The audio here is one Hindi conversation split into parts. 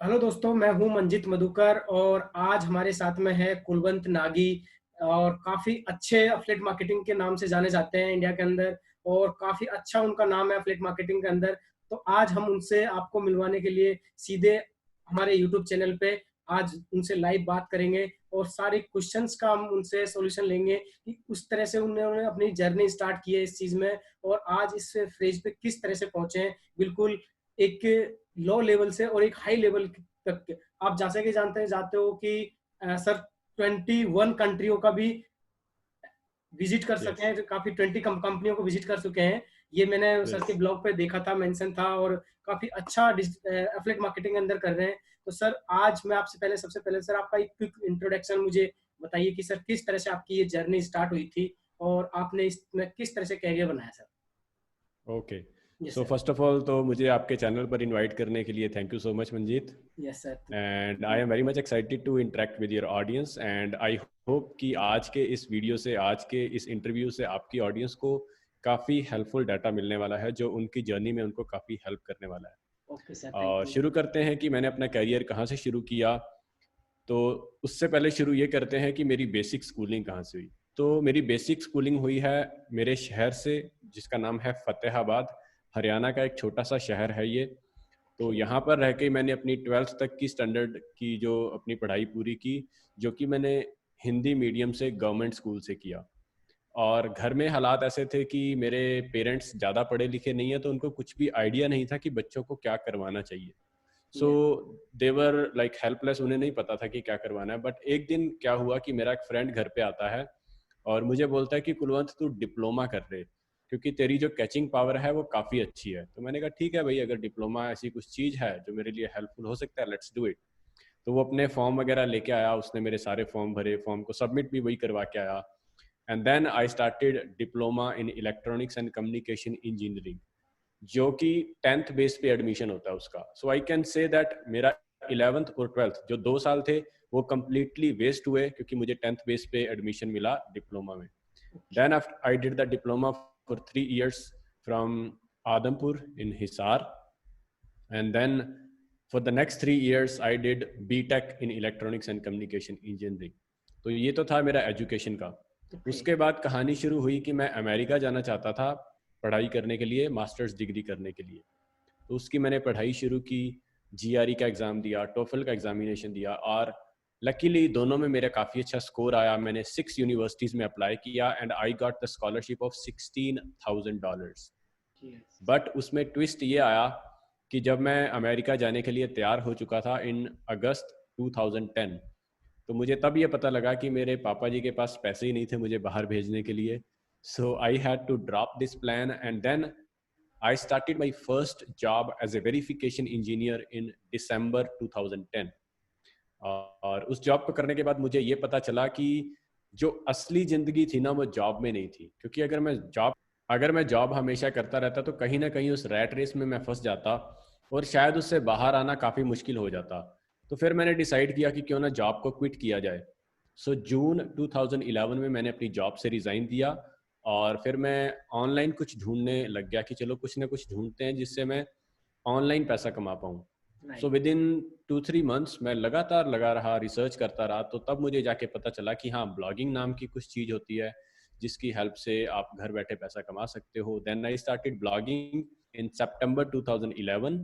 हेलो दोस्तों, मैं हूं मंजित मधुकर और आज हमारे साथ में है कुलवंत नागी। और काफ़ी अच्छे एफिलिएट मार्केटिंग के नाम से जाने जाते हैं इंडिया के अंदर, और काफ़ी अच्छा उनका नाम है एफिलिएट मार्केटिंग के अंदर। तो आज हम उनसे आपको मिलवाने के लिए सीधे हमारे यूट्यूब चैनल पे आज उनसे लाइव बात करेंगे और सारे क्वेश्चंस का हम उनसे सॉल्यूशन लेंगे कि उस तरह से उन्होंने अपनी जर्नी स्टार्ट की है इस चीज़ में, और आज इस फ्रेज पे किस तरह से पहुंचे हैं। बिल्कुल एक लो लेवल से और एक हाई लेवल तक के। आप जैसे कि जाते हो कि सर 21 कंट्रियों का भी विजिट कर सके यस, हैं, काफी 20 कंपनियों को विजिट कर चुके हैं। ये मैंने सर के यस। ब्लॉग पे देखा था, मेंशन था, और काफी अच्छा एफिलिएट मार्केटिंग के अंदर कर रहे हैं। तो सर आज मैं आपसे पहले सबसे पहले सर आपका एक क्विक इंट्रोडक्शन मुझे बताइए कि सर किस तरह से आपकी ये जर्नी स्टार्ट हुई थी और आपने इसमें किस तरह से कैरियर बनाया sir. Okay. Yes so sir. First of all तो मुझे आपके चैनल पर इनवाइट करने के लिए thank you so much Manjeet. Yes sir. And I am very much excited to interact with your audience and I hope कि आज के इस वीडियो से, आज के इस इंटरव्यू से आपकी ऑडियंस को काफ़ी हेल्पफुल डाटा मिलने वाला है जो उनकी जर्नी में उनको काफ़ी हेल्प करने वाला है। ओके सर, थैंक और यू। शुरू करते हैं कि मैंने अपना करियर कहाँ से शुरू किया। तो उससे पहले शुरू ये करते हैं कि मेरी बेसिक स्कूलिंग कहाँ से हुई। तो मेरी बेसिक स्कूलिंग हुई है मेरे शहर से, जिसका नाम है फतेहाबाद। हरियाणा का एक छोटा सा शहर है ये। तो यहाँ पर रह के मैंने अपनी 12th तक की स्टैंडर्ड की जो अपनी पढ़ाई पूरी की, जो कि मैंने हिंदी मीडियम से गवर्नमेंट स्कूल से किया। और घर में हालात ऐसे थे कि मेरे पेरेंट्स ज़्यादा पढ़े लिखे नहीं है, तो उनको कुछ भी आइडिया नहीं था कि बच्चों को क्या करवाना चाहिए। सो देवर लाइक हेल्पलेस, उन्हें नहीं पता था कि क्या करवाना है। बट एक दिन क्या हुआ कि मेरा एक फ्रेंड घर पे आता है और मुझे बोलता है कि कुलवंत तू डिप्लोमा कर ले, क्योंकि तेरी जो कैचिंग पावर है वो काफ़ी अच्छी है। तो मैंने कहा ठीक है भाई, अगर डिप्लोमा ऐसी कुछ चीज़ है जो मेरे लिए हेल्पफुल हो सकता है, लेट्स डू इट। तो वो अपने फॉर्म वगैरह लेके आया, उसने मेरे सारे फॉर्म भरे, फॉर्म को सबमिट भी वही करवा के आया। And then I started diploma in electronics and communication engineering, जो कि 10th बेस पे एडमिशन होता है उसका। सो आई कैन से दैट मेरा 11th और 12th जो 2 साल थे वो कम्प्लीटली वेस्ट हुए, क्योंकि मुझे 10th बेस पे एडमिशन मिला डिप्लोमा में। Then I did the diploma for 3 years from Adampur in Hisar. And then for the next 3 years I did BTech in electronics and communication engineering. तो ये तो था मेरा एजुकेशन का। ओके। उसके बाद कहानी शुरू हुई कि मैं अमेरिका जाना चाहता था पढ़ाई करने के लिए, मास्टर्स डिग्री करने के लिए। तो उसकी मैंने पढ़ाई शुरू की, जीआरई का एग्ज़ाम दिया, टोफल का एग्जामिनेशन दिया, और लकीली दोनों में मेरा काफ़ी अच्छा स्कोर आया। मैंने 6 यूनिवर्सिटीज़ में अप्लाई किया and I got the scholarship of $16,000। Yes. But उसमें ट्विस्ट ये आया कि जब मैं अमेरिका जाने के लिए तैयार हो चुका था इन अगस्त 2010, तो मुझे तब ये पता लगा कि मेरे पापा जी के पास पैसे ही नहीं थे मुझे बाहर भेजने के लिए। So I had to drop this plan and then I started my first job as a verification engineer in December 2010। और उस जॉब को करने के बाद मुझे ये पता चला कि जो असली ज़िंदगी थी ना वो जॉब में नहीं थी, क्योंकि अगर मैं जॉब हमेशा करता रहता तो कहीं ना कहीं उस रैट रेस में मैं फंस जाता और शायद उससे बाहर आना काफ़ी मुश्किल हो जाता। तो फिर मैंने डिसाइड किया कि क्यों ना जॉब को क्विट किया जाए। सो जून 2011 में मैंने अपनी जॉब से रिज़ाइन दिया और फिर मैं ऑनलाइन कुछ ढूंढने लग गया कि चलो कुछ ना कुछ ढूंढते हैं जिससे मैं ऑनलाइन पैसा कमा पाऊँ। सो राइट। विद इन 2-3 मंथ्स मैं लगातार लगा रहा, रिसर्च करता रहा, तो तब मुझे जाके पता चला कि हाँ, ब्लॉगिंग नाम की कुछ चीज़ होती है जिसकी हेल्प से आप घर बैठे पैसा कमा सकते हो। देन आई स्टार्टेड ब्लॉगिंग इन सितंबर 2011।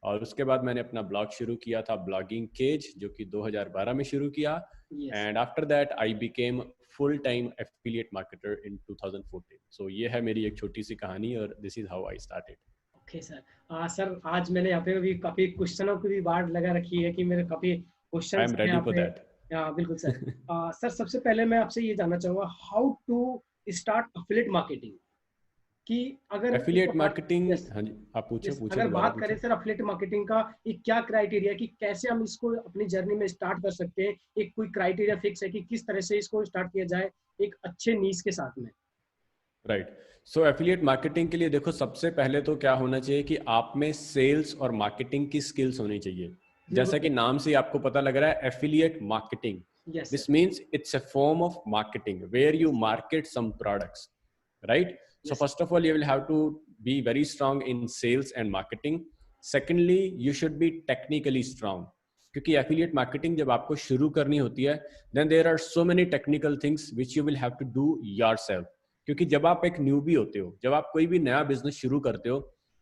और उसके बाद मैंने अपना ब्लॉग शुरू किया था, ब्लॉगिंग केज, जो कि 2012 में शुरू किया। Yes. And after that I became full time affiliate marketer in 2014। सो ये है मेरी एक छोटी सी कहानी और this is how I started. Okay sir. Sir आज मैंने यहाँ पे भी काफी क्वेश्चनों की भी बाढ़ लगा रखी है कि मेरे काफी आई क्वेश्चंस एम हैं रेडी यहाँ फॉर पे। दैट। बिल्कुल सर। सर सबसे पहले मैं आपसे ये जानना चाहूंगा how to start affiliate marketing, कि अगर एक एफिलिएट बार। Marketing, yes. हाँ जी, आप पूछो यस, पूछो अगर दोबारा बात करें पूछो। सर अफिलिएट मार्केटिंग का, एक क्या क्राइटेरिया कि कैसे हम इसको अपनी जर्नी में स्टार्ट कर सकते हैं, एक कोई क्राइटेरिया फिक्स है कि किस तरह से इसको स्टार्ट किया जाए एक अच्छे नीश के साथ में। राइट। सो एफिलिएट मार्केटिंग के लिए देखो, सबसे पहले तो क्या होना चाहिए कि आप में सेल्स और मार्केटिंग की स्किल्स होनी चाहिए। बिल्कुल जैसा कि सर। नाम से ही आपको पता लग रहा है, affiliate marketing, yes sir. This means it's a form of marketing where you yes. Market some products, right? So yes. First of all, you will have to be very strong in sales and marketing, secondly you should be technically strong, क्योंकि एफिलिएट मार्केटिंग जब आपको शुरू करनी होती है then there are so many technical things which you will have to do yourself. क्योंकि जब आप एक न्यूबी होते हो, जब आप कोई भी नया बिजनेस शुरू करते हो,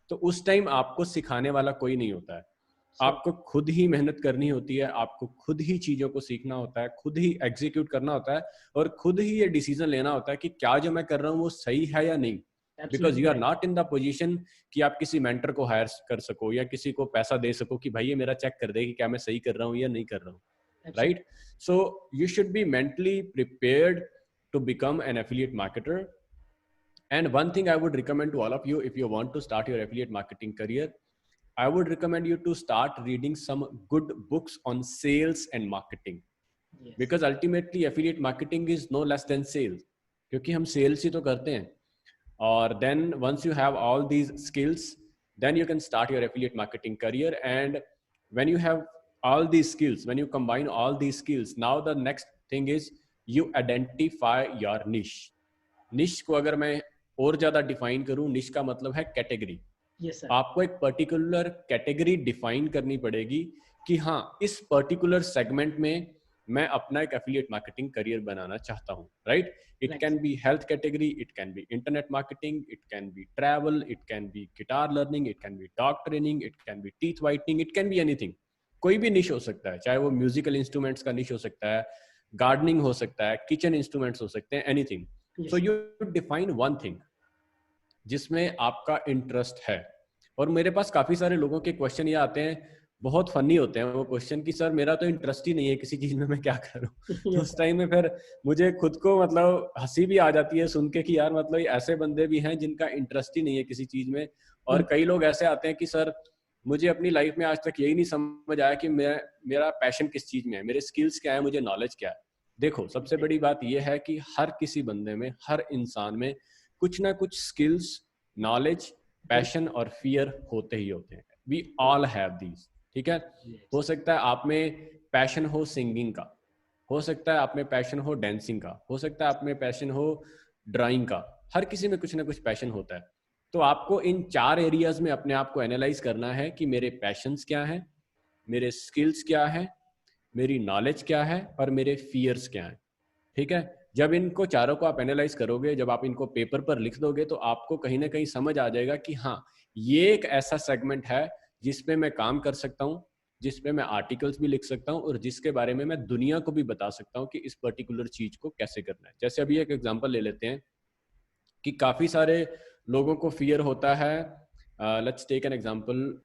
तो उस टाइम आपको सिखाने वाला कोई नहीं होता है। आपको खुद ही मेहनत करनी होती है, आपको खुद ही चीजों को सीखना होता है, खुद ही एग्जीक्यूट करना होता है, और खुद ही ये डिसीजन लेना होता है कि क्या जो मैं कर रहा हूँ वो सही है या नहीं। Because you are not in the position कि आप किसी मेंटर को हायर कर सको या किसी को पैसा दे सको कि भाई ये मेरा चेक कर दे कि क्या मैं सही कर रहा हूँ या नहीं कर रहा हूँ, right? So you should be mentally prepared to become an affiliate marketer. And one thing I would recommend to all of you, if you want to start your affiliate marketing career, I would recommend you to start reading some good books on sales and marketing. Yes. Because ultimately affiliate marketing is no less than sales. क्योंकि हम sales ही तो करते हैं. और then once you have all these skills, then you can start your affiliate marketing career. And when you have all these skills, when you combine all these skills, now the next thing is you identify your niche. निश को अगर मैं और ज्यादा डिफाइन करूं, निश का मतलब है कैटेगरी. yes, आपको एक पर्टिकुलर कैटेगरी डिफाइन करनी पड़ेगी कि हाँ इस पर्टिकुलर सेगमेंट में मैं अपना एक एफिलिएट मार्केटिंग करियर बनाना चाहता हूँ, right? It can be health category, it can be internet marketing, it can be travel, it can be guitar learning, it can be dog training, it can be teeth whitening, it can be anything. कोई भी निश हो सकता है, चाहे वो म्यूजिकल इंस्ट्रूमेंट्स का निश हो सकता है, गार्डनिंग हो सकता है, किचन इंस्ट्रूमेंट्स हो सकते हैं, anything. So you define one thing जिसमें आपका इंटरेस्ट है. और मेरे पास काफी सारे लोगों के क्वेश्चन ये आते हैं, बहुत फनी होते हैं वो क्वेश्चन कि सर मेरा तो इंटरेस्ट ही नहीं है किसी चीज में, मैं क्या करूं? तो उस टाइम में फिर मुझे खुद को मतलब हंसी भी आ जाती है सुन के कि यार मतलब ऐसे बंदे भी हैं जिनका इंटरेस्ट ही नहीं है किसी चीज में. और कई लोग ऐसे आते हैं कि सर मुझे अपनी लाइफ में आज तक यही नहीं समझ आया कि मेरा पैशन किस चीज में है, मेरे स्किल्स क्या है, मुझे नॉलेज क्या है. देखो सबसे बड़ी बात यह है कि हर किसी बंदे में, हर इंसान में कुछ ना कुछ स्किल्स, नॉलेज, पैशन और फियर होते ही होते हैं. वी ऑल हैव दीज, ठीक है? हो सकता है आप में पैशन हो सिंगिंग का, हो सकता है आप में पैशन हो डांसिंग का, हो सकता है आप में पैशन हो ड्राइंग का. हर किसी में कुछ ना कुछ पैशन होता है. तो आपको इन 4 एरियाज में अपने आप को एनालाइज करना है कि मेरे पैशंस क्या हैं, मेरे स्किल्स क्या हैं, मेरी नॉलेज क्या है और मेरे फियर्स क्या हैं. ठीक है? जब इनको चारों को आप एनालाइज करोगे, जब आप इनको पेपर पर लिख दोगे, तो आपको कहीं ना कहीं समझ आ जाएगा कि हाँ ये एक ऐसा सेगमेंट है जिसपे मैं काम कर सकता हूँ, जिसपे मैं आर्टिकल्स भी लिख सकता हूँ और जिसके बारे में मैं दुनिया को भी बता सकता हूँ कि इस पर्टिकुलर चीज को कैसे करना है. जैसे अभी एक एग्जांपल ले लेते हैं कि काफी सारे लोगों को फियर होता है. Let's take an example,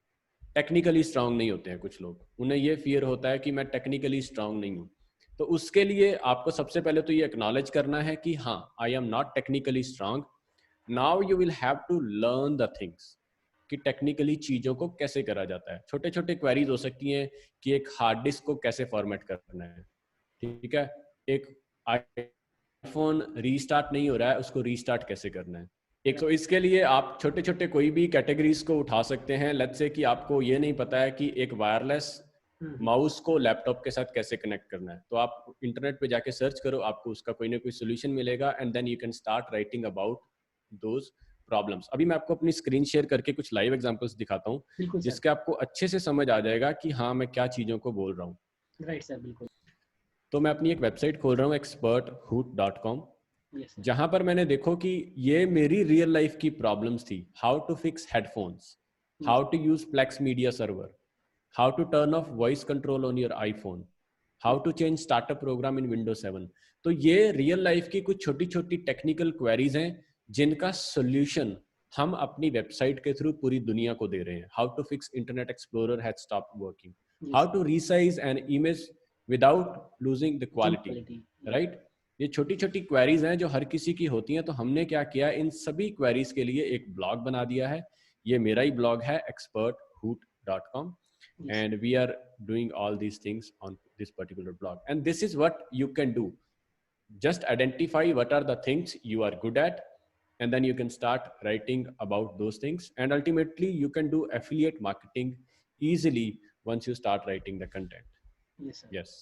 technically strong नहीं होते हैं कुछ लोग, उन्हें ये फियर होता है कि मैं टेक्निकली स्ट्रांग नहीं हूँ. तो उसके लिए आपको सबसे पहले तो ये एक्नॉलेज करना है कि हाँ I am not technically strong. Now you will have to learn the things कि टेक्निकली चीजों को कैसे करा जाता है. छोटे छोटे क्वेरीज हो सकती हैं कि एक हार्ड डिस्क को कैसे फॉर्मेट करना है, ठीक है? एक आईफोन रीस्टार्ट नहीं हो रहा है, उसको रीस्टार्ट कैसे करना है. एक तो इसके लिए आप छोटे छोटे कोई भी कैटेगरीज को उठा सकते हैं. लेट्स से कि आपको ये नहीं पता है कि एक वायरलेस माउस को लैपटॉप के साथ कैसे कनेक्ट करना है, तो आप इंटरनेट पे जाके सर्च करो, आपको उसका कोई ना कोई सोल्यूशन मिलेगा and then you can start writing about those problems. अभी मैं आपको अपनी स्क्रीन शेयर करके कुछ लाइव एग्जांपल्स दिखाता हूँ जिसके आपको अच्छे से समझ आ जाएगा कि हाँ मैं क्या चीजों को बोल रहा हूँ. राइट सर, बिल्कुल. तो मैं अपनी एक वेबसाइट खोल रहा हूँ experthoot.com, जहां पर मैंने देखो कि ये मेरी रियल लाइफ की प्रॉब्लम्स थी. How to fix headphones, how to use Plex media server, how to turn off voice control on your iPhone, how to change startup program in Windows 7. तो ये रियल लाइफ की कुछ छोटी छोटी टेक्निकल क्वेरीज हैं जिनका सोल्यूशन हम अपनी वेबसाइट के थ्रू पूरी दुनिया को दे रहे हैं. How to fix Internet Explorer has stopped working, how to resize an image without losing the quality, right? ये छोटी छोटी क्वेरीज हैं जो हर किसी की होती हैं. तो हमने क्या किया, इन सभी क्वेरीज के लिए एक ब्लॉग बना दिया है. ये मेरा ही ब्लॉग है experthoot.com and we are doing all these things on this particular blog. And this is what you can do. Just identify what are the things you are good at and then you can start writing about those things, and ultimately you can do affiliate marketing easily once you start writing the content. Yes sir. Yes.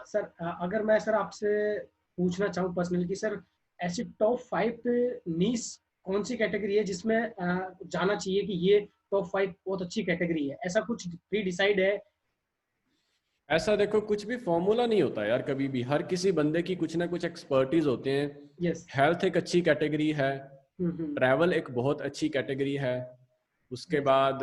Sir अगर मैं सर आपसे पूछना चाहूँ पर्सनली कि सर ऐसी टॉप 5 नीश कौन सी कैटेगरी है जिसमें जाना चाहिए कि ये टॉप 5 बहुत अच्छी कैटेगरी है, ऐसा कुछ प्री डिसाइड है? ऐसा देखो, कुछ भी फॉर्मूला नहीं होता यार, कभी भी हर किसी बंदे की कुछ ना कुछ एक्सपर्टीज होते हैं। यस। हेल्थ एक अच्छी कैटेगरी है, हम्म। ट्रैवल एक बहुत अच्छी कैटेगरी है, उसके यस। बाद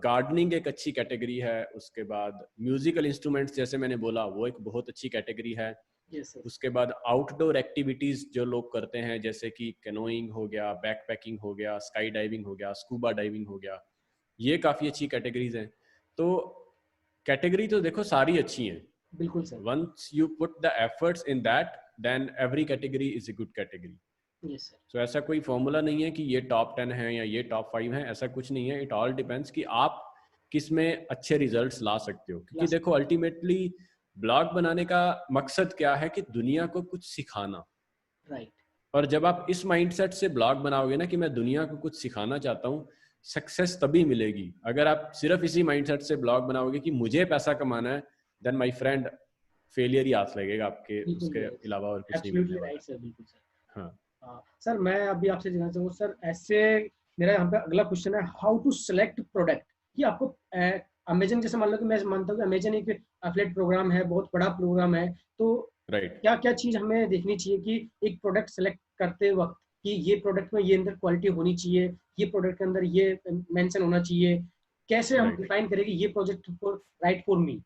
गार्डनिंग एक अच्छी कैटेगरी है, उसके बाद म्यूजिकल इंस्ट्रूमेंट्स जैसे मैंने बोला वो एक बहुत अच्छी कैटेगरी है। यस। यस। उसके बाद आउटडोर एक्टिविटीज जो लोग करते हैं जैसे कि कैनोइंग हो गया, बैकपैकिंग हो गया, स्काई डाइविंग हो गया, स्कूबा डाइविंग हो गया, ये काफ़ी अच्छी कैटेगरीज हैं। तो कैटेगरी तो देखो सारी अच्छी हैं। बिल्कुल sir. Once you put the efforts in that, then every category is a good category. Yes sir. So ऐसा कोई फॉर्मूला नहीं है कि ये टॉप 10 है या ये टॉप 5 है, ऐसा कुछ नहीं है। इट ऑल डिपेंड्स कि आप किस में अच्छे रिजल्ट्स ला सकते हो, क्योंकि देखो अल्टीमेटली ब्लॉग बनाने का मकसद क्या है कि दुनिया को कुछ सिखाना। राइट। और जब आप इस माइंडसेट से ब्लॉग बनाओगे ना कि मैं दुनिया को कुछ सिखाना चाहता हूँ, सक्सेस तभी मिलेगी। अगर आप सिर्फ इसी माइंडसेट से ब्लॉग बनाओगे कि मुझे पैसा कमाना है, देन माय फ्रेंड फेलियर ही हाथ लगेगा आपके, बिल्कुल उसके अलावा और कुछ नहीं मिलने एब्सोल्युटली वाला। राइट सर, बिल्कुल सर। हाँ। सर मैं अभी आपसे जानना चाहूँगा सर, ऐसे मेरा यहाँ पे अगला क्वेश्चन है, हाउ टू सेलेक्ट प्रोडक्ट, कि आपको अमेजन, जैसे मान लो कि मैं मानता हूँ कि अमेजन एक एफिलिएट प्रोग्राम है, बहुत बड़ा प्रोग्राम है, तो राइट। क्या क्या चीज़ हमें देखनी चाहिए कि एक प्रोडक्ट सेलेक्ट करते वक्त कि ये प्रोडक्ट में ये अंदर क्वालिटी होनी चाहिए, ये प्रोडक्ट के अंदर ये मेंशन होना चाहिए, कैसे हम राइट। डिफाइन करें कि ये project for right for me?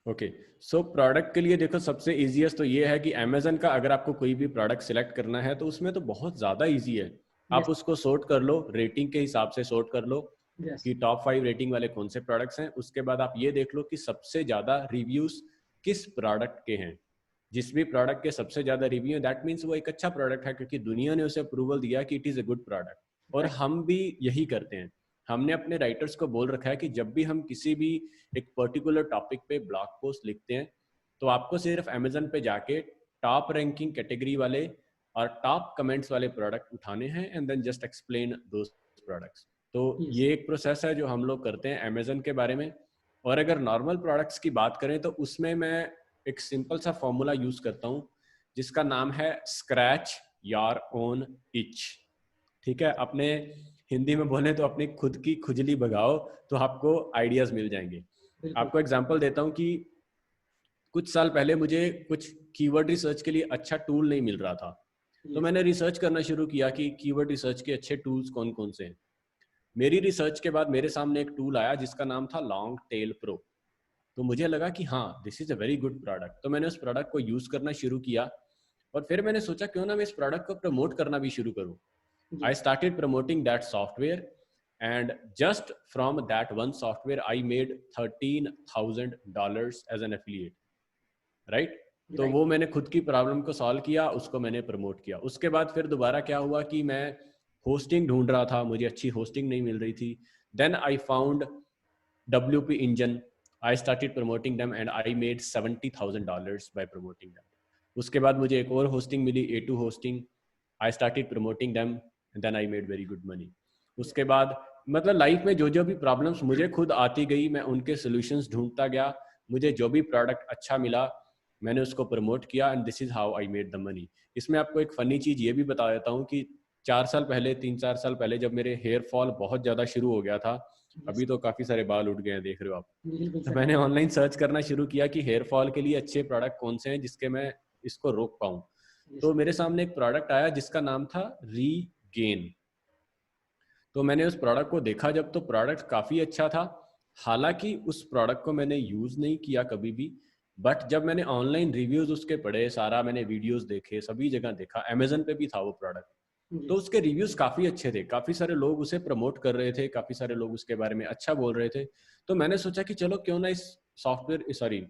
Okay, so product के लिए देखो सबसे इजीएस्ट तो ये है कि अमेजन का अगर आपको कोई भी प्रोडक्ट सिलेक्ट करना है तो उसमें तो बहुत ज़्यादा इजी है। आप यस। उसको सॉर्ट कर लो, रेटिंग के हिसाब से सॉर्ट कर लो यस। कि टॉप 5 रेटिंग वाले कौन से प्रोडक्ट्स हैं। उसके बाद आप ये देख लो कि सबसे ज़्यादा रिव्यूज किस प्रोडक्ट के हैं। जिस भी प्रोडक्ट के सबसे ज़्यादा रिव्यू है, दैट मीन्स वो एक अच्छा प्रोडक्ट है, क्योंकि दुनिया ने उसे अप्रूवल दिया कि it is a good product. और राइट। हम भी यही करते हैं। हमने अपने राइटर्स को बोल रखा है कि जब भी हम किसी भी एक पर्टिकुलर टॉपिक पे ब्लॉग पोस्ट लिखते हैं तो आपको सिर्फ अमेजन पे जाके टॉप रैंकिंग कैटेगरी वाले और टॉप कमेंट्स वाले प्रोडक्ट उठाने हैं and then just explain those products. तो यस। ये एक प्रोसेस है जो हम लोग करते हैं अमेजन के बारे में। और अगर नॉर्मल प्रोडक्ट्स की बात करें तो उसमें मैं एक सिंपल सा फॉर्मूला यूज करता हूँ जिसका नाम है स्क्रैच योर ओन इच। ठीक है, अपने हिंदी में बोले तो अपनी खुद की खुजली भगाओ, तो आपको आइडियाज मिल जाएंगे। बिल्कुल। आपको एग्जांपल देता हूँ कि कुछ साल पहले मुझे कुछ कीवर्ड रिसर्च के लिए अच्छा टूल नहीं मिल रहा था। तो यस। मैंने रिसर्च करना शुरू किया कि कीवर्ड रिसर्च के अच्छे टूल्स कौन कौन से हैं। मेरी रिसर्च के बाद मेरे सामने एक टूल आया जिसका नाम था लॉन्ग टेल प्रो। तो मुझे लगा कि हाँ, this is a very good product. तो मैंने उस प्रोडक्ट को यूज करना शुरू किया और फिर मैंने सोचा क्यों ना मैं इस प्रोडक्ट को प्रमोट करना भी शुरू करूँ। I yes. started promoting that software, and just from that one software, I made $13,000 as an affiliate, right? तो राइट। वो मैंने खुद की प्रॉब्लम को सॉल्व किया, उसको मैंने प्रमोट किया। उसके बाद फिर दोबारा क्या हुआ कि मैं होस्टिंग ढूंढ रहा था, मुझे अच्छी होस्टिंग नहीं मिल रही थी। Then I found WP Engine. I started promoting them and I made $70,000 by promoting them. उसके बाद मुझे एक और होस्टिंग मिली, A2 hosting. I started promoting them and then I made very good money. उसके बाद मतलब लाइफ में जो जो भी प्रॉब्लम्स मुझे खुद आती गई, मैं उनके सॉल्यूशंस ढूंढता गया। मुझे जो भी प्रोडक्ट अच्छा मिला मैंने उसको प्रमोट किया and this is how I made the money. इसमें आपको एक फनी चीज ये भी बता देता हूँ कि 4 साल पहले, 3-4 साल पहले जब मेरे हेयर फॉल बहुत ज्यादा शुरू हो गया था, यस। अभी तो काफी सारे बाल उठ गए हैं, देख रहे हो आप। बिल्कुल तो सर। मैंने ऑनलाइन सर्च करना शुरू किया कि हेयर फॉल के लिए अच्छे प्रोडक्ट कौन से हैं जिसके मैं इसको रोक पाऊँ। यस। तो मेरे सामने एक प्रोडक्ट आया जिसका नाम था रीगेन। तो मैंने उस प्रोडक्ट को देखा जब, तो प्रोडक्ट काफ़ी अच्छा था। हालांकि उस प्रोडक्ट को मैंने यूज़ नहीं किया कभी भी, बट जब मैंने ऑनलाइन रिव्यूज़ उसके पढ़े, सारा मैंने वीडियोस देखे, सभी जगह देखा, अमेजन पे भी था वो प्रोडक्ट, तो यस। उसके रिव्यूज़ काफ़ी अच्छे थे। काफ़ी सारे लोग उसे प्रमोट कर रहे थे, काफ़ी सारे लोग उसके बारे में अच्छा बोल रहे थे। तो मैंने सोचा कि चलो क्यों ना इस सॉफ्टवेयर, सॉरी,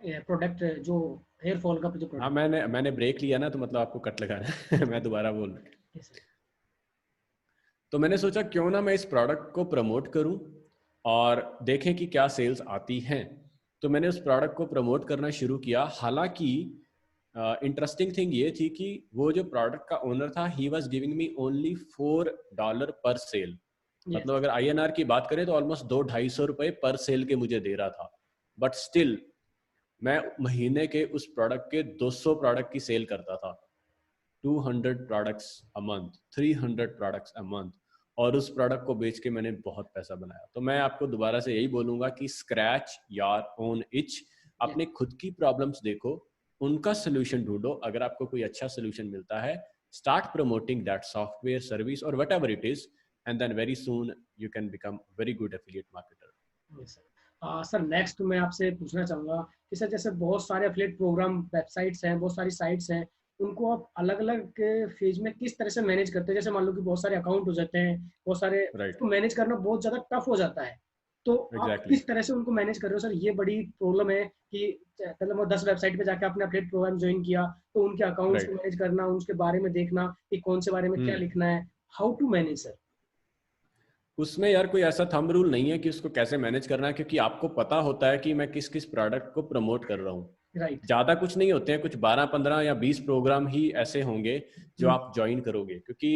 प्रोडक्ट जो हेयर फॉल का जो हाँ, प्रोडक्ट। मैंने ब्रेक लिया ना, तो मतलब आपको कट लगा है मैं दोबारा बोल रहा हूँ। Yes sir. तो मैंने सोचा क्यों ना मैं इस प्रोडक्ट को प्रमोट करूं और देखें कि क्या सेल्स आती हैं। तो मैंने उस प्रोडक्ट को प्रमोट करना शुरू किया। हालांकि इंटरेस्टिंग थिंग ये थी कि वो जो प्रोडक्ट का ओनर था, he was giving me only $4 पर सेल। यस। मतलब अगर INR की बात करें तो ऑलमोस्ट 200-250 रुपए पर सेल के मुझे दे रहा था। बट स्टिल मैं महीने के उस प्रोडक्ट के 200 प्रोडक्ट की सेल करता था। 200 products a month, 300 products a month. और उस प्रोडक्ट को बेच के मैंने बहुत पैसा बनाया। तो मैं आपको दोबारा से यही बोलूंगा कि स्क्रैच योर ओन इच, अपने खुद की प्रॉब्लम्स देखो, उनका सोल्यूशन ढूंढो। अगर आपको कोई अच्छा सोल्यूशन मिलता है, start promoting that software service और whatever it is, and then very soon you can become very good affiliate marketer. Sir next मैं आपसे पूछना चाहूँगा कि सर जैसे बहुत सारे एफिलिएट प्रोग्राम वेबसाइट्स हैं, बहुत सारी साइट्स हैं, उनको आप अलग अलग फेज में किस तरह से मैनेज करते हैं? जैसे मान लो कि बहुत सारे अकाउंट हो जाते हैं, बहुत सारे, राइट, उसको मैनेज करना बहुत ज़्यादा टफ हो जाता है। तो आप एग्जैक्टली, किस तरह से उनको मैनेज कर रहे हो सर? ये बड़ी प्रॉब्लम है कि मतलब वो 10 वेबसाइट पे जाके आपने एफिलिएट प्रोग्राम ज्वाइन किया, तो उनके अकाउंट्स को राइट। मैनेज करना, उसके बारे में देखना कि कौन से बारे में क्या लिखना है, हाउ टू मैनेज सर? उसमें यार कोई ऐसा थंब रूल नहीं है कि उसको कैसे मैनेज करना है, क्योंकि आपको पता होता है कि मैं किस किस प्रोडक्ट को प्रमोट कर रहा हूँ। राइट। ज्यादा कुछ नहीं होते हैं, कुछ 12 15 या 20 प्रोग्राम ही ऐसे होंगे जो हम्म। आप ज्वाइन करोगे, क्योंकि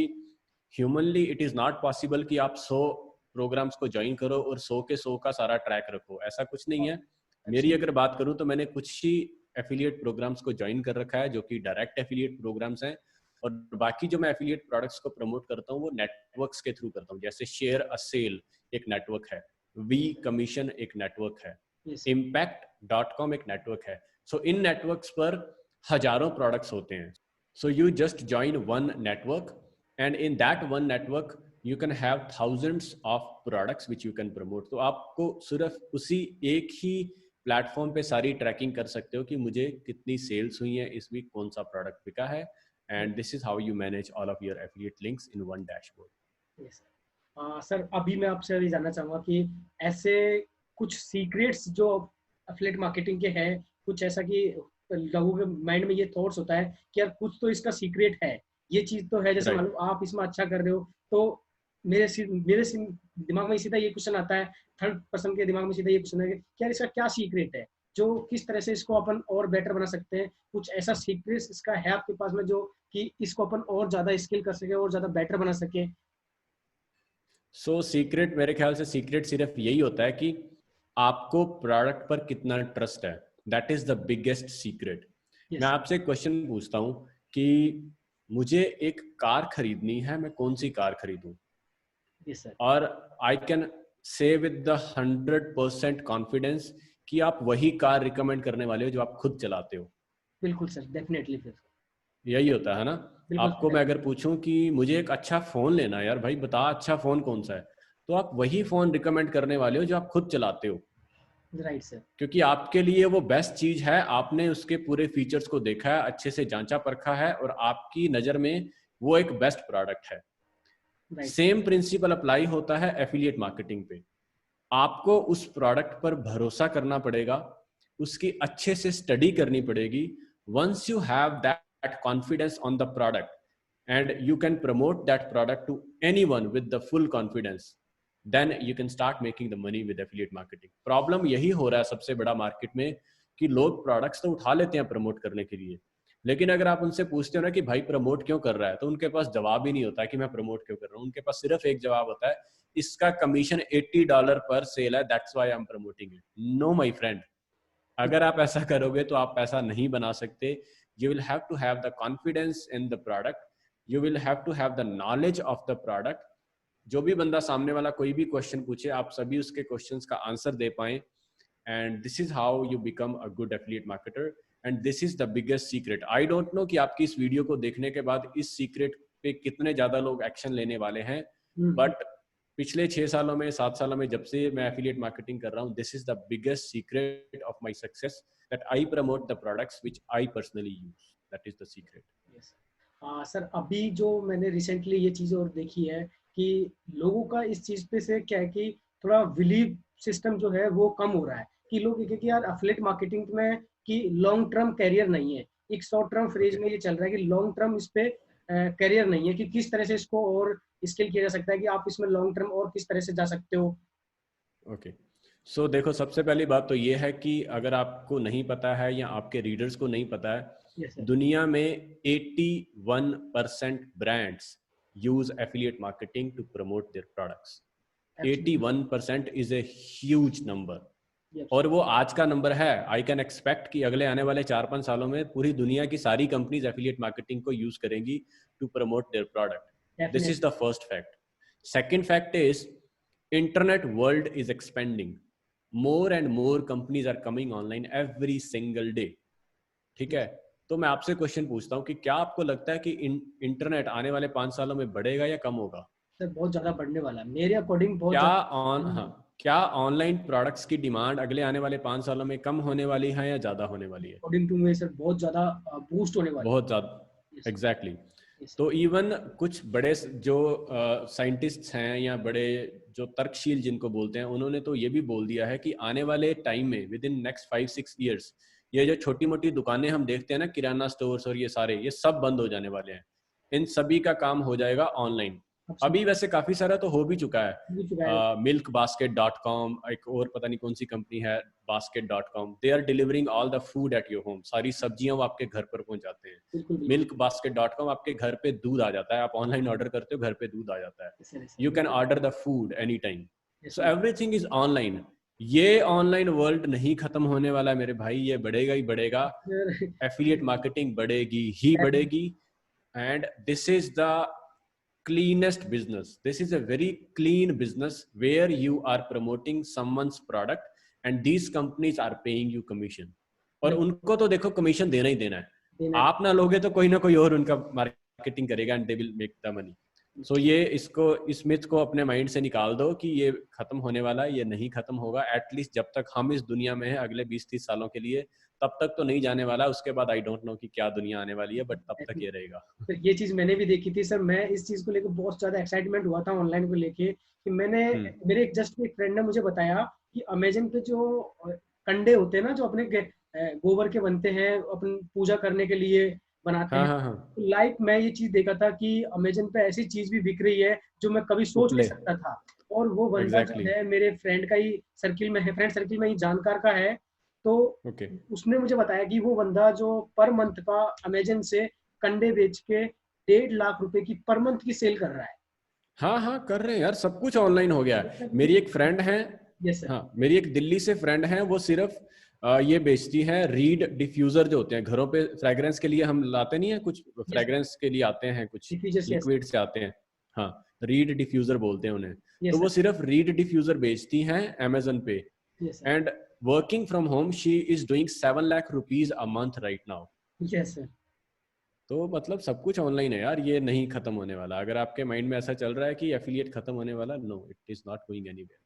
humanly it is not possible कि आप 100 प्रोग्राम्स को ज्वाइन करो और 100 के 100 का सारा ट्रैक रखो, ऐसा कुछ नहीं है। मेरी अगर बात करूं तो मैंने कुछ ही एफिलिएट प्रोग्राम्स को ज्वाइन कर रखा है जो कि डायरेक्ट एफिलिएट प्रोग्राम्स हैं, और बाकी जो मैं एफिलिएट प्रोडक्ट्स को प्रमोट करता हूँ वो नेटवर्क्स के थ्रू करता हूँ। जैसे शेयर अ सेल एक नेटवर्क है, वी कमीशन एक नेटवर्क है, impact.com एक नेटवर्क है। सो इन नेटवर्क्स पर हजारों प्रोडक्ट्स होते हैं। So you just join one network, and in that one network you can have thousands of products which you can promote. तो आपको सिर्फ उसी एक ही प्लेटफॉर्म पे सारी ट्रैकिंग कर सकते हो कि मुझे कितनी सेल्स हुई है इस वीक, कौन सा प्रोडक्ट बिका है, and this is how you manage all of your affiliate links in one dashboard. Yes sir, अभी मैं आपसे अभी जानना चाहूँगा कि ऐसे कुछ सीक्रेट्स जो एफिलिएट मार्केटिंग के हैं, कुछ ऐसा कि लोगों के माइंड में ये थॉट्स होता है कि यार कुछ तो इसका सीक्रेट है, ये चीज़ तो है, जैसे मान Right. लो आप इसमें अच्छा कर रहे हो, तो दिमाग में सीधा ये क्वेश्चन आता है, थर्ड पर्सन के दिमाग में सीधा ये क्वेश्चन है कि यार इसका क्या सीक्रेट है, जो किस तरह से इसको अपन और बेटर बना सकते हैं? कुछ ऐसा सीक्रेट इसका है आपके पास में जो कि इसको अपन और ज़्यादा स्किल कर सके और ज़्यादा बेटर बना सके? सो सीक्रेट, मेरे ख्याल से सीक्रेट सिर्फ यही होता है कि आपको प्रोडक्ट पर कितना ट्रस्ट है। That is the biggest secret. मैं यस। आपसे एक क्वेश्चन पूछता हूँ कि मुझे एक कार खरीदनी है, मैं कौन सी कार खरीदूं? Yes sir. और I can say with the 100% confidence कि आप वही कार रिकमेंड करने वाले हो जो आप खुद चलाते हो। बिल्कुल सर, डेफिनेटली फिर। यही होता है ना। बिल्कुल आपको सर, मैं अगर पूछूं कि मुझे एक अच्छा फोन लेना है, यार भाई बता अच्छा फोन कौन सा है, तो आप वही फोन रिकमेंड करने वाले हो जो आप खुद चलाते हो, राइट सर। क्योंकि आपके लिए वो बेस्ट चीज है। आपने उसके पूरे फीचर्स को देखा है, अच्छे से जांचा परखा है, और आपकी नजर में वो एक बेस्ट प्रोडक्ट है। Right sir. Same principle apply होता है एफिलिएट मार्केटिंग पे। आपको उस प्रोडक्ट पर भरोसा करना पड़ेगा, उसकी अच्छे से स्टडी करनी पड़ेगी। Once you have that confidence on the product and you can promote that product to anyone with the full confidence, then you can start making the money with affiliate marketing. Problem यही हो रहा है सबसे बड़ा मार्केट में कि लोग प्रोडक्ट्स तो उठा लेते हैं प्रमोट करने के लिए, लेकिन अगर आप उनसे पूछते हो ना कि भाई प्रमोट क्यों कर रहा है, तो उनके पास जवाब ही नहीं होता कि मैं प्रमोट क्यों कर रहा हूँ। उनके पास सिर्फ एक जवाब होता है, इसका कमीशन $80 पर सेल है, that's why I am promoting it. No my friend, अगर आप ऐसा करोगे तो आप पैसा नहीं बना सकते। You will have to have the confidence in the product, you will have to have the knowledge of the product. जो भी बंदा सामने वाला कोई भी क्वेश्चन पूछे, आप सभी उसके क्वेश्चंस का आंसर दे पाए, and this is how you become a good affiliate marketer, and this is the biggest secret. I don't know कि आपकी इस वीडियो को देखने के बाद इस सीक्रेट पे कितने ज्यादा लोग एक्शन लेने वाले हैं, हम्म। बट पिछले 6 सालों में 7 सालों में जब से मैं एफिलिएट मार्केटिंग कर रहा हूँ, this is the biggest secret of my success, that I promote the products which I personally use. That is the secret. Yes. Sir, अभी जो मैंने रिसेंटली ये चीज़ और देखी है कि लोगों का इस चीज़ पे से क्या है कि थोड़ा बिलीव सिस्टम जो है वो कम हो रहा है, कि लोग ये कि यार एफिलिएट मार्केटिंग में कि लॉन्ग टर्म करियर नहीं है। एक शॉर्ट टर्म फ्रेज ओके, में ये चल रहा है कि लॉन्ग टर्म इस पे करियर नहीं है, कि किस तरह से इसको और स्किल किया जा सकता है, कि आप इसमें लॉन्ग टर्म और किस तरह से जा सकते हो। ओके। सो देखो, सबसे पहली बात तो ये है कि अगर आपको नहीं पता है या आपके रीडर्स को नहीं पता है, यस सर। दुनिया में 81% brands use affiliate marketing to promote their products. Absolutely. 81% is a huge number, yes. और वो आज का नंबर है। आई कैन एक्सपेक्ट कि अगले आने वाले 4-5 सालों में पूरी दुनिया की सारी कंपनीज एफिलिएट मार्केटिंग को यूज करेंगी to promote their product. This is definitely. The first fact. Second fact is internet world is expanding. More and more companies are coming online every single day. ठीक है, तो मैं आपसे क्वेश्चन पूछता हूँ कि क्या आपको लगता है कि इंटरनेट आने वाले 5 सालों में बढ़ेगा या कम होगा? सर बहुत ज्यादा बढ़ने वाला है मेरे अकॉर्डिंग, बहुत क्या ज्यादा। हाँ, क्या ऑनलाइन प्रोडक्ट्स की डिमांड अगले आने वाले 5 सालों में कम होने वाली है या ज्यादा होने वाली है? अकॉर्डिंग टू मी सर बहुत ज्यादा बूस्ट होने वाली बहुत ज्यादा, है। एग्जैक्टली। यस तो इवन कुछ बड़े जो साइंटिस्ट्स हैं या बड़े जो तर्कशील जिनको बोलते हैं, उन्होंने तो ये भी बोल दिया है कि आने वाले टाइम में विद इन नेक्स्ट 5-6 ईयर्स ये जो छोटी मोटी दुकानें हम देखते हैं ना, किराना स्टोर्स और ये सारे, ये सब बंद हो जाने वाले हैं। इन सभी का काम हो जाएगा ऑनलाइन। अभी वैसे काफी सारा तो हो भी चुका है। मिल्क बास्केट डॉट कॉम, एक और पता नहीं कौन सी कंपनी है, basket dot com, they are delivering all the food at your home. सारी सब्जियां वो आपके घर पर पहुंच जाते हैं। मिल्क बास्केट डॉट कॉम, आपके घर पे दूध आ जाता है, आप ऑनलाइन ऑर्डर करते हो, घर पे दूध आ जाता है। You can order the food any time. So everything is online. ये ऑनलाइन वर्ल्ड नहीं खत्म होने वाला मेरे भाई, ये बढ़ेगा ही बढ़ेगा। एफिलिएट मार्केटिंग बढ़ेगी ही बढ़ेगी। And this is the cleanest business. This is a very clean business where you are promoting someone's product and these companies are paying you commission. और उनको तो देखो कमीशन देना ही देना है। आप ना लोगे तो कोई ना कोई और उनका मार्केटिंग करेगा and they will make the money. So ये इस मिथ को अपने माइंड से निकाल दो कि ये खत्म होने वाला है। ये नहीं खत्म होगा, एटलीस्ट जब तक हम इस दुनिया में हैं, अगले 20-30 सालों के लिए, तब तक तो नहीं जाने वाला। उसके बाद आई डोंट नो कि क्या दुनिया आने वाली है, बट तब तक ये रहेगा। तो ये चीज मैंने भी देखी थी सर। मैं इस चीज को लेकर बहुत ज्यादा एक्साइटमेंट हुआ था ऑनलाइन को लेके कि मैंने मेरे एक फ्रेंड ने मुझे बताया कि अमेजन पे जो कंडे होते हैं ना, जो अपने गोबर के बनते हैं, अपन पूजा करने के लिए बनाते हाँ हैं। हाँ हाँ, लाइक मैं ये चीज देखा था कि अमेजन पे ऐसी चीज भी बिक रही है जो मैं कभी सोच नहीं उपले, सकता था। और वो बंदा जो एग्जैक्टली, है मेरे फ्रेंड का ही सर्किल में है, फ्रेंड सर्किल में ही जानकार का है। तो ओके। उसने मुझे बताया कि वो बंदा जो पर मंथ का अमेजन से कंडे बेच के 1.5 लाख रुपए की पर मंथ की सेल कर रहा है। हाँ हाँ, कर रहे हैं यार, सब कुछ ऑनलाइन हो गया है। मेरी एक फ्रेंड है, यस सर। हाँ, मेरी एक दिल्ली से फ्रेंड है, वो सिर्फ ये बेचती है रीड डिफ्यूजर जो होते हैं घरों पे, फ्रेग्रेंस के लिए हम लाते नहीं है, कुछ फ्रेग्रेंस के लिए आते हैं, कुछ डिफ्यूजर्स, यस लिक्विड से आते हैं। हाँ, रीड डिफ्यूजर बोलते हैं उन्हें। यस तो वो सर। सिर्फ रीड डिफ्यूजर बेचती हैं अमेजन पे। Yes sir. And working from home she is doing 7 lakh rupees a month right now. Yes sir. तो मतलब सब कुछ ऑनलाइन है यार, ये नहीं खत्म होने वाला। अगर आपके माइंड में ऐसा चल रहा है कि एफिलिएट खत्म होने वाला, no, it is not going anywhere.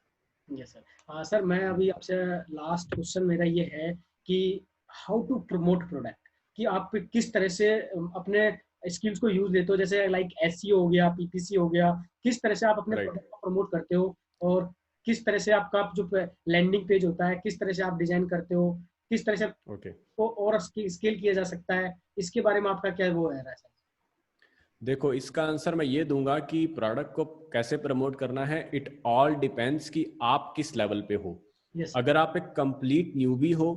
Yes sir. Sir मैं अभी आपसे लास्ट क्वेश्चन मेरा ये है कि हाउ टू प्रमोट प्रोडक्ट, कि आप किस तरह से अपने स्किल्स को यूज लेते हो, जैसे लाइक एसईओ हो गया, पीपीसी हो गया, किस तरह से आप अपने राइट, प्रोडक्ट को प्रमोट करते हो, और किस तरह से आपका जो लैंडिंग पेज होता है किस तरह से आप डिजाइन करते हो, किस तरह से ओके। को और स्केल किया जा सकता है, इसके बारे में आपका क्या वो है सर? देखो, इसका आंसर मैं ये दूंगा कि प्रोडक्ट को कैसे प्रमोट करना है, इट ऑल डिपेंड्स कि आप किस लेवल पे हो। यस अगर आप एक कंप्लीट न्यूबी हो,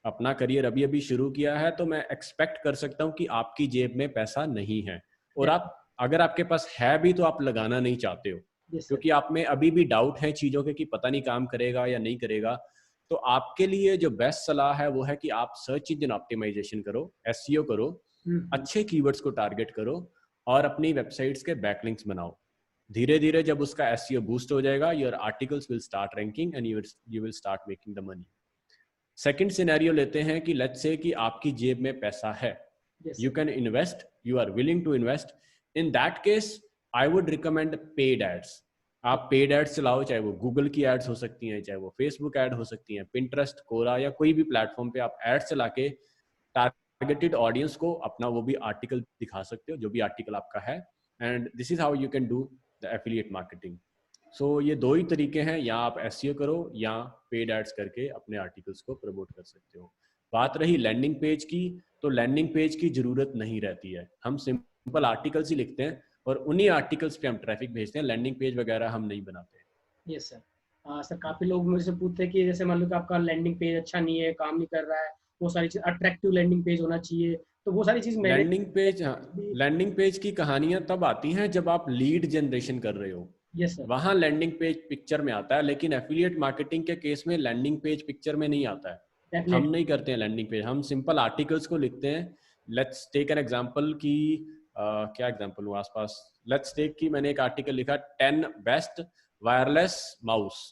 अपना करियर अभी अभी शुरू किया है, तो मैं एक्सपेक्ट कर सकता हूँ कि आपकी जेब में पैसा नहीं है। और आप, अगर आपके पास है भी, तो आप लगाना नहीं चाहते हो, यस सर। क्योंकि आप में अभी भी डाउट है चीजों के कि पता नहीं काम करेगा या नहीं करेगा। तो आपके लिए जो बेस्ट सलाह है वो है कि आप सर्च इंजन ऑप्टिमाइजेशन करो, एसईओ करो, अच्छे कीवर्ड्स को टारगेट करो और अपनी वेबसाइट्स के बैकलिंक्स बनाओ। धीरे धीरे जब उसका एसईओ बूस्ट हो जाएगा, your articles will start ranking and you will start making the money. Second scenario लेते हैं कि लेट्स से कि आपकी जेब में पैसा है, yes you can invest, you are willing to invest. In that case, I would recommend paid ads. आप पेड एड्स चलाओ, चाहे वो गूगल की एड्स हो सकती हैं, चाहे वो फेसबुक एड हो सकती हैं, पिंटरेस्ट, कोरा या कोई भी प्लेटफॉर्म पे आप एड्स चला के टारगेटेड ऑडियंस को अपना वो भी आर्टिकल दिखा सकते हो, जो भी आर्टिकल आपका है। And this is how you can do the affiliate marketing. So ये दो ही तरीके हैं, या आप एसईओ करो या पेड एड्स करके अपने आर्टिकल्स को प्रमोट कर सकते हो। बात रही लैंडिंग पेज की, तो लैंडिंग पेज की जरूरत नहीं रहती है। हम सिंपल आर्टिकल्स ही लिखते हैं और उन्हीं आर्टिकल्स पे हम ट्रैफिक भेजते हैं, लैंडिंग पेज वगैरह हम नहीं बनाते। Yes sir. सर काफी लोग मुझसे पूछते हैं कि जैसे मान लो कि आपका लैंडिंग पेज अच्छा नहीं है, काम नहीं कर रहा है, वो सारी चीज अट्रैक्टिव लैंडिंग पेज होना चाहिए, तो वो सारी चीज मैंने लैंडिंग पेज, हाँ, लैंडिंग पेज की कहानियां तब आती हैं जब आप लीड जनरेशन कर रहे हो, यस सर। वहां लैंडिंग पेज पिक्चर में आता है। लेकिन एफिलिएट मार्केटिंग के केस में लैंडिंग पेज पिक्चर में नहीं आता है। हम डेफिनेटली। नहीं करते हैं लैंडिंग पेज, हम सिंपल आर्टिकल्स को लिखते हैं। लेट्स टेक एन एग्जांपल कि क्या एग्जांपल लूं आसपास, लेट्स टेक कि मैंने एक आर्टिकल लिखा 10 बेस्ट वायरलेस माउस,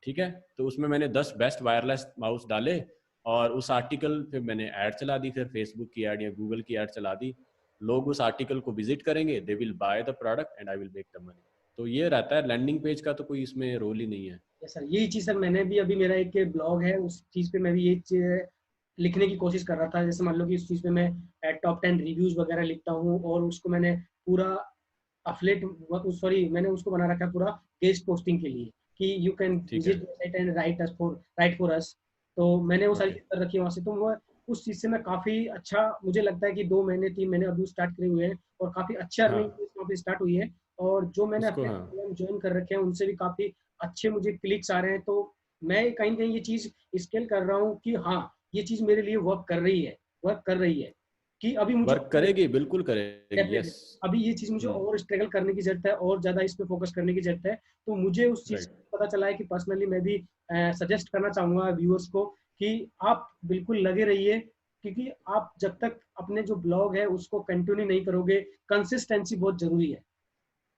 ठीक है, तो उसमें मैंने 10 बेस्ट वायरलेस माउस डाले और उस आर्टिकल पे मैंने ऐड चला दी, फिर फेसबुक की ऐड या गूगल की ऐड चला दी, लोग उस आर्टिकल को विजिट करेंगे, they will by the product and I will make the money. तो ये रहता है, लैंडिंग पेज का तो कोई इसमें रोल ही नहीं है। सर यही चीज़ सर मैंने भी अभी, मेरा एक ब्लॉग है उस चीज़ पे मैं भी ये लिखने की कोशिश कर रहा था। जैसे मान लो कि उस चीज़ पे मैं टॉप 10 रिव्यूज वगैरह लिखता हूँ और उसको मैंने पूरा अफलेट, सॉरी मैंने उसको बना रखा है पूरा गेस्ट पोस्टिंग के लिए कि यू कैन ठीक है। Visit and right for us. तो मैंने वो सारी ओके। चीज़ कर रखी है वहाँ से। तो वो उस चीज़ से मैं काफ़ी अच्छा, मुझे लगता है कि 2 महीने 3 महीने अभी स्टार्ट करे हुए हैं और काफ़ी अच्छा अर्निंग हाँ वहाँ पे स्टार्ट हुई है। और जो मैंने उसको, अपने हाँ ज्वाइन कर रखे हैं उनसे भी काफ़ी अच्छे मुझे क्लिक्स आ रहे हैं। तो मैं कहीं न कहीं ये चीज़ स्केल कर रहा हूँ कि हाँ, ये चीज़ मेरे लिए वर्क कर रही है कि अभी मुझे वर्क करेगी, बिल्कुल करेगी, डेफिनेटली यस। अभी ये चीज़ मुझे और स्ट्रगल करने की ज़रूरत है और ज़्यादा इस पे फोकस करने की ज़रूरत है। तो मुझे उस चीज़ से राइट। पता चला है कि पर्सनली मैं भी सजेस्ट करना चाहूँगा व्यूअर्स को कि आप बिल्कुल लगे रहिए, क्योंकि आप जब तक अपने जो ब्लॉग है उसको कंटिन्यू नहीं करोगे, कंसिस्टेंसी बहुत ज़रूरी है।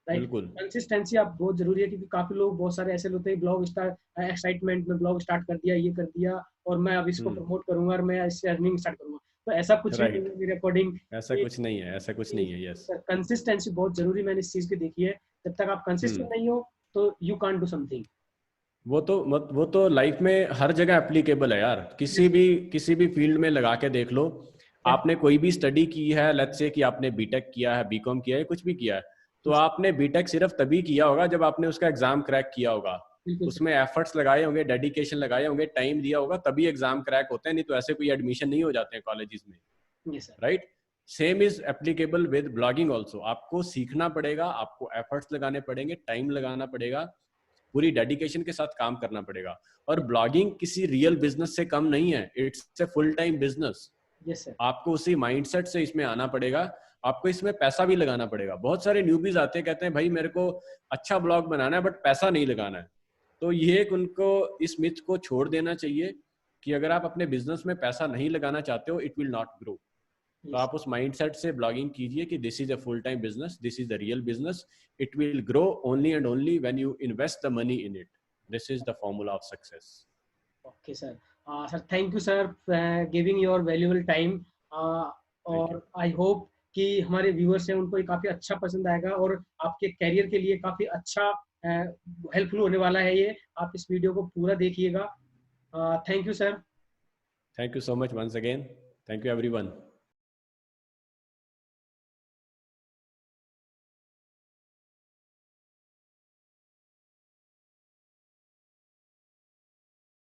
राइट, बिल्कुल। कंसिस्टेंसी आप बहुत जरूरी है, क्योंकि काफी लोग, बहुत सारे ऐसे होते हैं ब्लॉग स्टार्ट एक्साइटमेंट में ब्लॉग स्टार्ट कर दिया, ये कर दिया और मैं अब इसको प्रमोट करूंगा और मैं इससे अर्निंग स्टार्ट करूंगा। तो ऐसा कुछ भी नहीं राइट। है मेरे अकॉर्डिंग। ऐसा कुछ नहीं है, ऐसा कुछ नहीं है, यस। कंसिस्टेंसी बहुत जरूरी, मैंने इस चीज की देखी है। जब तक आप कंसिस्टेंट हम्म। नहीं हो तो यू कांट डू समथिंग। वो तो लाइफ में हर जगह एप्लीकेबल है यार, किसी भी फील्ड में लगा के देख लो। आपने कोई भी स्टडी की है, लेट्स से कि आपने बीटेक किया है, बीकॉम किया है, कुछ भी किया है, तो आपने बीटेक सिर्फ तभी किया होगा जब आपने उसका एग्जाम क्रैक किया होगा, बिल्कुल उसमें एफर्ट्स लगाए होंगे, डेडिकेशन लगाए होंगे, टाइम दिया होगा, तभी एग्जाम क्रैक होते हैं, नहीं तो ऐसे कोई एडमिशन नहीं हो जाते हैं कॉलेजेस में। Sir. Yes sir. Right. Same is applicable with blogging also. आपको सीखना पड़ेगा, आपको एफर्ट्स लगाने पड़ेंगे, टाइम लगाना पड़ेगा, पूरी डेडिकेशन के साथ काम करना पड़ेगा। और ब्लॉगिंग किसी रियल बिजनेस से कम नहीं है, it's a full time business. Yes sir. आपको उसी माइंडसेट से इसमें आना पड़ेगा, आपको इसमें पैसा भी लगाना पड़ेगा। बहुत सारे न्यूबीज आते हैं, कहते हैं भाई मेरे को अच्छा ब्लॉग बनाना है बट पैसा नहीं लगाना है। तो ये एक उनको इस मिथ को छोड़ देना चाहिए कि अगर आप अपने बिजनेस में पैसा नहीं लगाना चाहते हो, इट विल नॉट ग्रो। तो आप उस माइंडसेट से ब्लॉगिंग कीजिए कि this is a full time business, this is the real business, it will grow only and only when you invest the money in it. This is the formula of success. Okay sir. Sir thank you sir, giving your valuable time. Thank you. और आई होप कि हमारे व्यूअर्स हैं उनको ये काफ़ी अच्छा पसंद आएगा और आपके कैरियर के लिए काफ़ी अच्छा हेल्पफुल होने वाला है ये। आप इस वीडियो को पूरा देखिएगा। Thank you sir. Thank you so much once again. Thank you everyone.